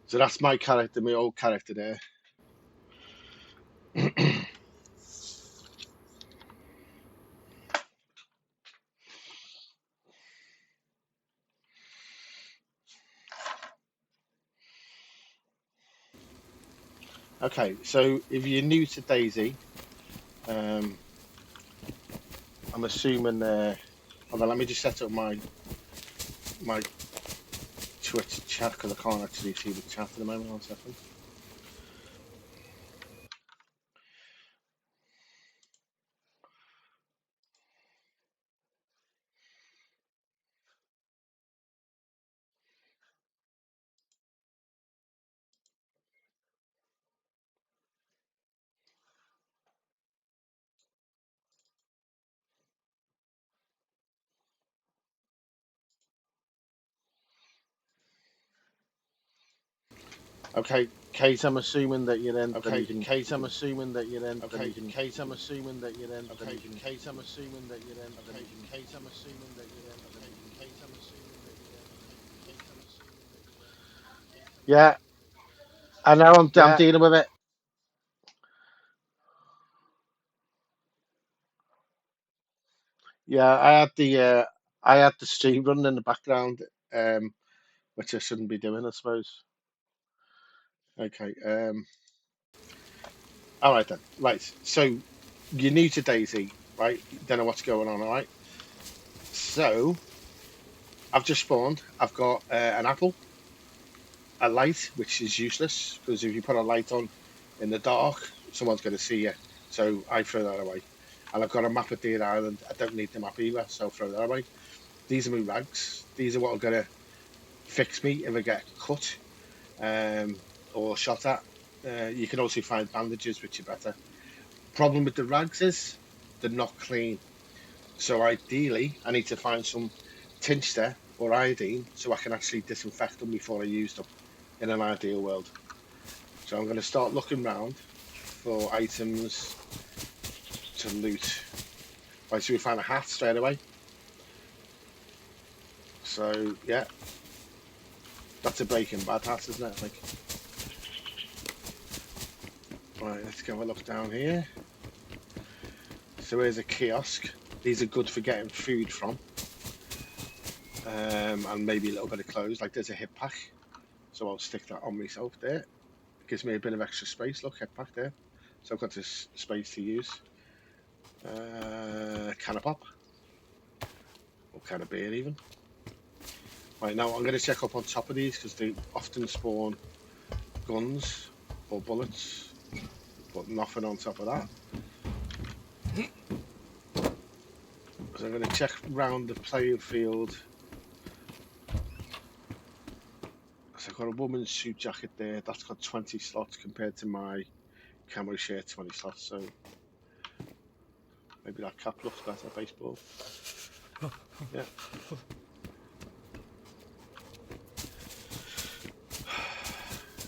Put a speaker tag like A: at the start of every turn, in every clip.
A: So that's my character, my old character there. Okay, so if you're new to Daisy, um, I'm assuming. Hold on, let me just set up my Twitch chat because I can't actually see the chat at the moment. 1 second. Okay, Kate, I'm assuming that you're in. Then
B: Okay,
A: you can.
B: Kate, I'm assuming that you're in.
A: Then
B: Okay,
A: you can.
B: Kate, I'm assuming that you're in.
A: Okay,
B: Okay, Kate, I'm assuming that you're in.
A: okay,
B: Okay, Kate, I'm assuming that you're in. Okay, Kate, I'm assuming that you're in. Okay, Kate, I'm assuming that you're in.
A: yeah. I know. I'm
B: Yeah,
A: dealing with it. Yeah, I had the stream running in the background, which I shouldn't be doing, I suppose. Okay. All right then. Right. So you're new to Daisy, right? You don't know what's going on. All right. So I've just spawned. I've got an apple, a light, which is useless because if you put a light on in the dark, someone's going to see you. So I throw that away. And I've got a map of Deer Island. I don't need the map either, so I'll throw that away. These are my rags. These are what are going to fix me if I get cut or shot at. You can also find bandages, which are better. Problem with the rags is they're not clean. So ideally, I need to find some tincture or iodine so I can actually disinfect them before I use them in an ideal world. So I'm going to start looking around for items to loot. Right, so we found a hat straight away. So yeah, that's a Breaking Bad hat, isn't it? I think. Right, let's go have a look down here. So here's a kiosk. These are good for getting food from, and maybe a little bit of clothes. Like there's a hip pack, so I'll stick that on myself there. It gives me a bit of extra space. Look, hip pack there. So I've got this space to use. Can of pop, or can of beer even. Right now, I'm going to check up on top of these because they often spawn guns or bullets, but nothing on top of that. So I'm going to check round the playing field. So I've got a woman's suit jacket there. That's got 20 slots compared to my camo shirt 20 slots. So maybe that cap looks better. Baseball. Yeah.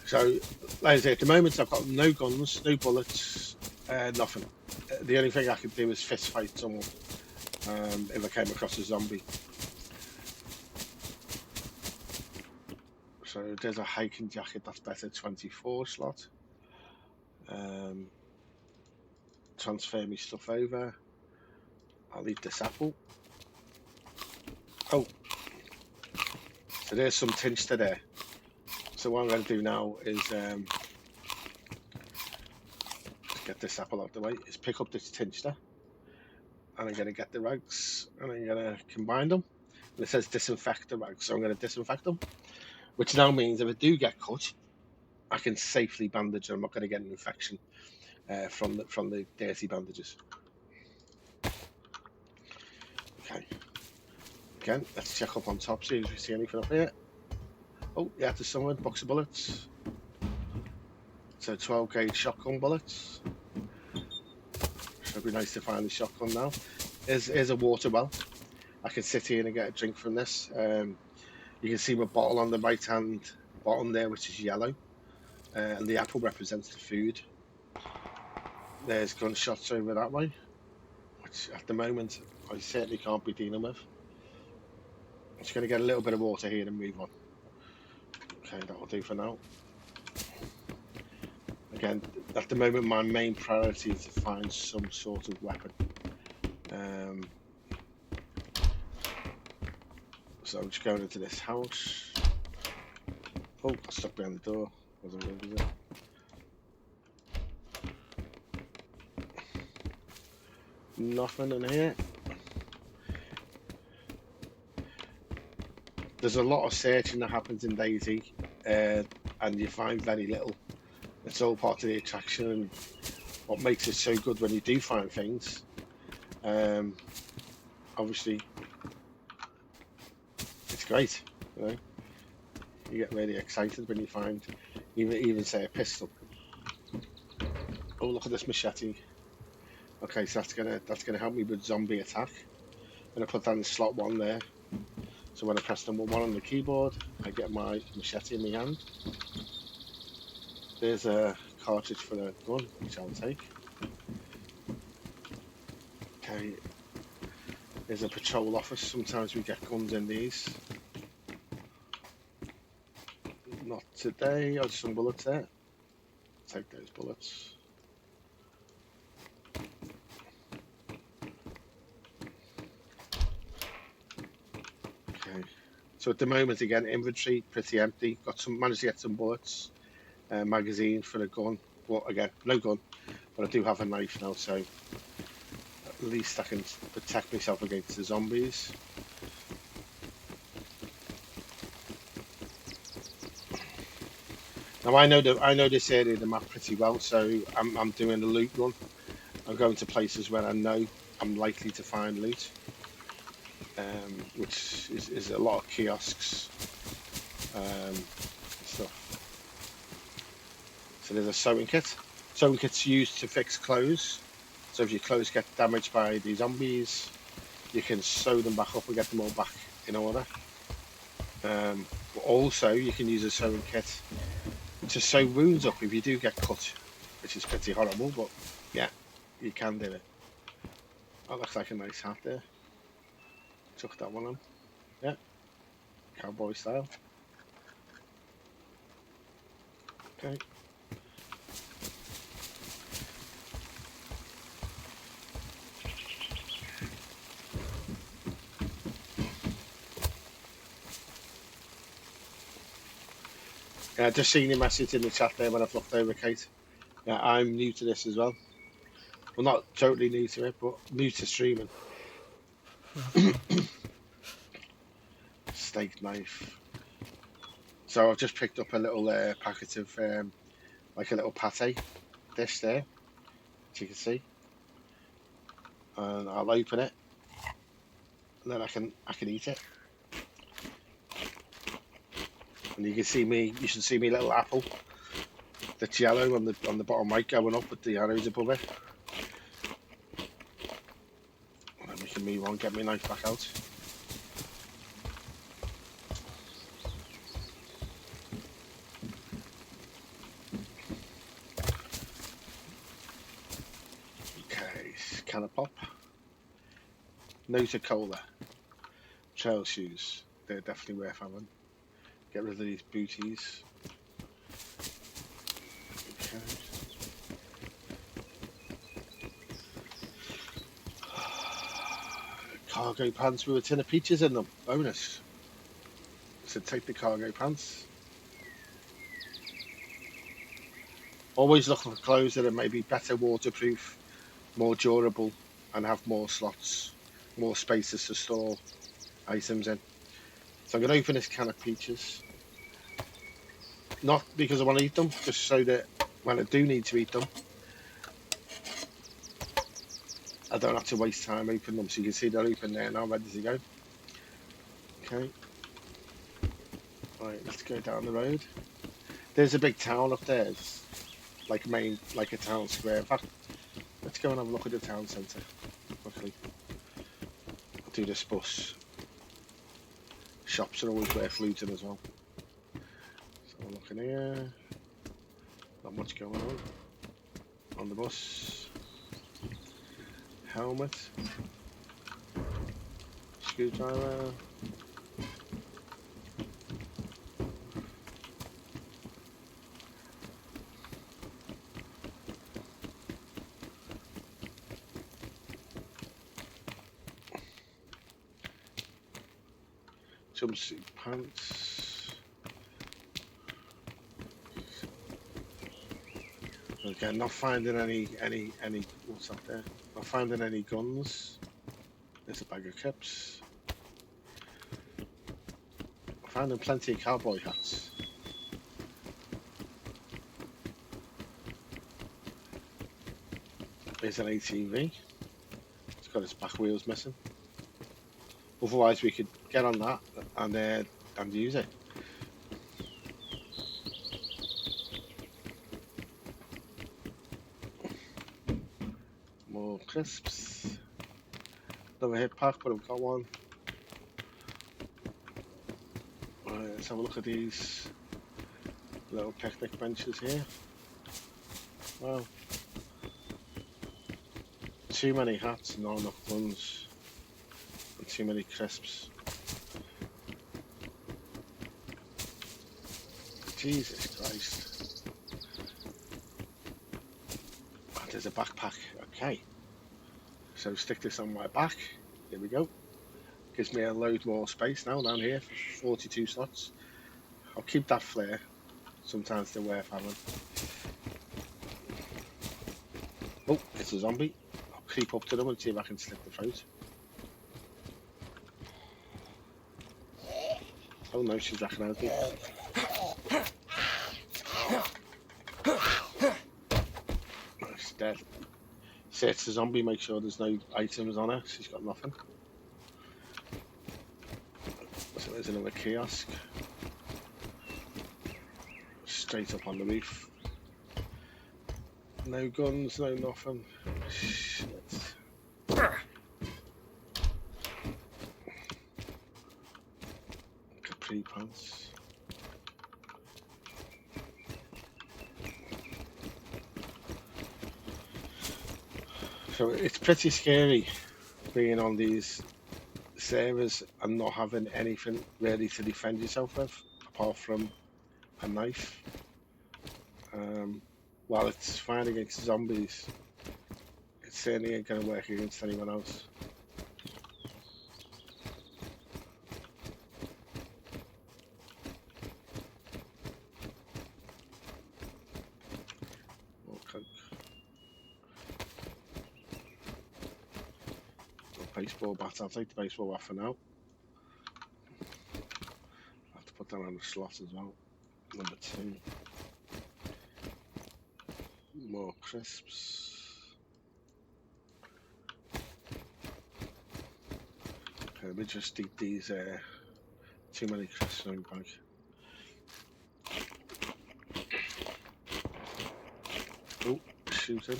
A: So, like I say, at the moment I've got no guns, no bullets, nothing. The only thing I could do is fist fight someone if I came across a zombie. So there's a hiking jacket that's better, 24 slot. Transfer me stuff over. I'll eat this apple. Oh, so there's some tincture there. So what I'm going to do now is get this apple out the way. Is pick up this tincture, and I'm going to get the rags, and I'm going to combine them. And it says disinfect the rags, so I'm going to disinfect them, which now means if I do get cut, I can safely bandage. I'm not going to get an infection from the dirty bandages. Okay. Again, let's check up on top, see if we see anything up here. Oh, yeah, there's someone, box of bullets. So 12 gauge shotgun bullets. It'd be nice to find the shotgun now. Here's a water well. I can sit here and get a drink from this. You can see my bottle on the right hand bottom there, which is yellow. And the apple represents the food. There's gunshots over that way, which at the moment I certainly can't be dealing with. I'm just going to get a little bit of water here and move on. Okay, that'll do for now. Again, at the moment, my main priority is to find some sort of weapon. Um, so I'm just going into this house. Oh, I stuck behind the door. Wasn't really, was it? Nothing in here. There's a lot of searching that happens in Daisy, and you find very little. It's all part of the attraction and what makes it so good when you do find things. Um, Obviously, it's great. You know, you get really excited when you find even say a pistol. Oh, look at this machete. Okay, so that's gonna help me with zombie attack. I'm gonna put that in slot one there. So when I press number one on the keyboard, I get my machete in my hand. There's a cartridge for the gun, which I'll take. Okay, there's a patrol office. Sometimes we get guns in these. Not today. Oh, some bullets there. Take those bullets. Okay. So at the moment, again, inventory pretty empty. Managed to get some bullets, magazine for the gun. But again, no gun. But I do have a knife now, so at least I can protect myself against the zombies. Now I know this area of the map pretty well, so I'm doing a loot run. I'm going to places where I know I'm likely to find loot, which is a lot of kiosks, stuff. So there's a sewing kit. Sewing kit's used to fix clothes. So if your clothes get damaged by the zombies, you can sew them back up and get them all back in order. But also, you can use a sewing kit to sew wounds up if you do get cut, which is pretty horrible, but yeah, you can do it. That looks like a nice hat there. Chuck that one on. Yeah, cowboy style. Okay. Just seeing your message in the chat there when I've looked over, Kate. Yeah, I'm new to this as well. Well, not totally new to it, but new to streaming. Steak knife. So I've just picked up a little packet of like a little pate dish there, as you can see, and I'll open it, and then I can eat it. And you can see me. You should see me little apple that's yellow on the bottom right going up with the arrows above it. I'm making me one get my knife back out. Okay, can of pop. Nose of cola. Trail shoes. They're definitely worth having. Get rid of these booties. Okay. Cargo pants with a tin of peaches in them. Bonus. So take the cargo pants. Always looking for clothes that are maybe better waterproof, more durable, and have more slots, more spaces to store items in. So I'm going to open this can of peaches. Not because I want to eat them, just so that when I do need to eat them, I don't have to waste time opening them. So you can see they're open there now, ready to go. Okay. Right, let's go down the road. There's a big town up there. It's like a town square. In fact, let's go and have a look at the town centre quickly. I'll do this bus. Shops are always worth looting as well. So we're looking here. Not much going on the bus. Helmet. Screwdriver. Jumpsuit pants. Again, not finding any what's up there? Not finding any guns. There's a bag of clips. Finding plenty of cowboy hats. There's an ATV. It's got its back wheels missing. Otherwise, we could get on that and use it. More crisps. Never hit pack, but I've got one. Right, let's have a look at these little picnic benches here. Wow. Too many hats, not enough guns, and too many crisps. Jesus Christ. Oh, there's a backpack. Okay. So stick this on my back. There we go. Gives me a load more space now down here for 42 slots. I'll keep that flare. Sometimes they're worth having. Oh, it's a zombie. I'll creep up to them and see if I can slit the throat. Oh no, she's recognised me. She's dead. See, it's a zombie, make sure there's no items on her. She's got nothing. So there's another kiosk. Straight up on the roof. No guns, no nothing. Shit. Capri pants. So it's pretty scary being on these servers and not having anything really to defend yourself with apart from a knife. While it's fine against zombies, it certainly ain't going to work against anyone else. More coke. Baseball bat. I'll take the baseball bat for now. I have to put that on the slot as well. Number 2. More crisps. Okay, let me just eat these. Too many crisps in my bag. Oh, shooting.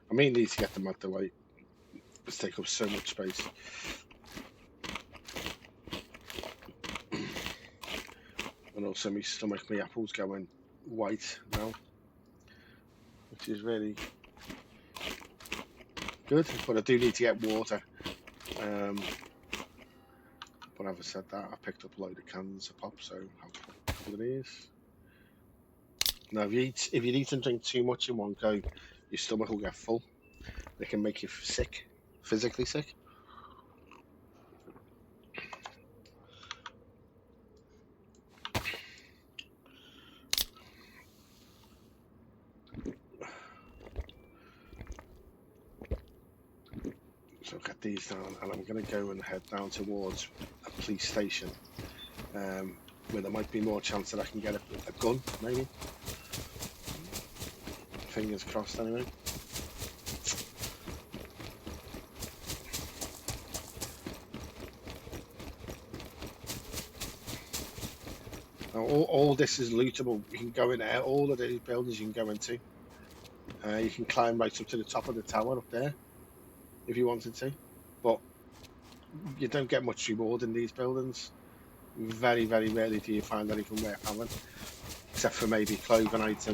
A: I may need to get them out the way. It's take up so much space. And also my stomach, my apple's going white now, which is really good, but I do need to get water. But having said that, I picked up a load of cans of pop, so I'll put a couple of these. Now, if you eat and drink too much in one go, your stomach will get full. It can make you sick, physically sick. So I'll get these down, and I'm going to go and head down towards a police station, where there might be more chance that I can get a gun, maybe. Fingers crossed, anyway. Now, all this is lootable. You can go in there. All of these buildings you can go into. You can climb right up to the top of the tower up there, if you wanted to. But you don't get much reward in these buildings. Very, very rarely do you find anything worth having, except for maybe clothing items